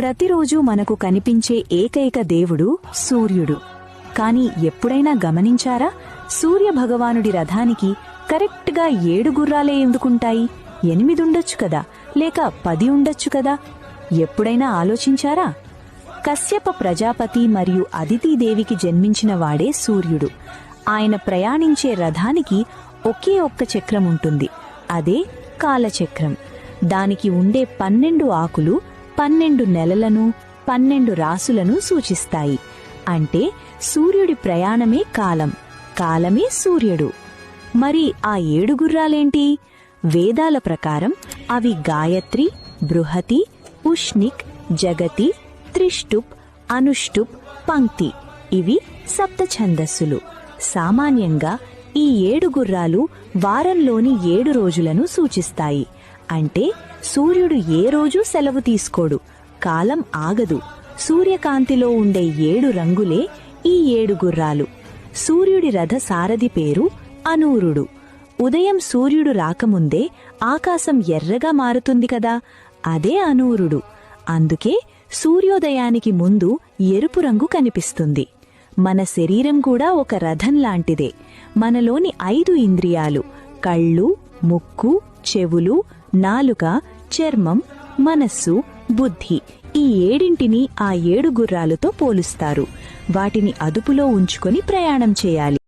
ప్రతిరోజు మనకు కనిపించే ఏకైక దేవుడు సూర్యుడు. కాని ఎప్పుడైనా గమనించారా, సూర్య భగవానుడి రథానికి కరెక్ట్గా 7 గుర్రాలే ఎందుకుంటాయి? 8 ఉండొచ్చు కదా, లేక 10 ఉండొచ్చు కదా? ఎప్పుడైనా ఆలోచించారా? కశ్యప ప్రజాపతి మరియు అదితీదేవికి జన్మించిన వాడే సూర్యుడు. ఆయన ప్రయాణించే రథానికి ఒకే ఒక్క చక్రం ఉంటుంది, అదే కాలచక్రం. దానికి ఉండే 12 ఆకులు 12 నెలలను 12 రాసులను సూచిస్తాయి. అంటే సూర్యుడి ప్రయాణమే కాలం, కాలమే సూర్యుడు. మరి ఆ 7 గుర్రాలేంటి? వేదాల ప్రకారం అవి గాయత్రి, బృహతి, ఉష్ణిక్, జగతి, త్రిష్టుప్, అనుష్టుప్, పంక్తి. ఇవి సప్త ఛందస్సులు. సామాన్యంగా ఈ 7 గుర్రాలు వారంలోని 7 రోజులను సూచిస్తాయి. అంటే సూర్యుడు ఏ రోజు సెలవు తీసుకోడు, కాలం ఆగదు. సూర్యకాంతిలో ఉండే 7 రంగులే ఈ 7 గుర్రాలు. సూర్యుడి రథ సారథి పేరు అనూరుడు. ఉదయం సూర్యుడు రాకముందే ఆకాశం ఎర్రగా మారుతుంది కదా, అదే అనూరుడు. అందుకే సూర్యోదయానికి ముందు ఎరుపు రంగు కనిపిస్తుంది. మన శరీరం కూడా ఒక రథం లాంటిదే. మనలోని 5 ఇంద్రియాలు కళ్ళు, ముక్కు, చెవులు, నాలుక, చర్మం, మనస్సు, బుద్ధి, ఈ 7ంటిని ఆ 7 గుర్రాలతో పోలుస్తారు. వాటిని అదుపులో ఉంచుకొని ప్రయాణం చేయాలి.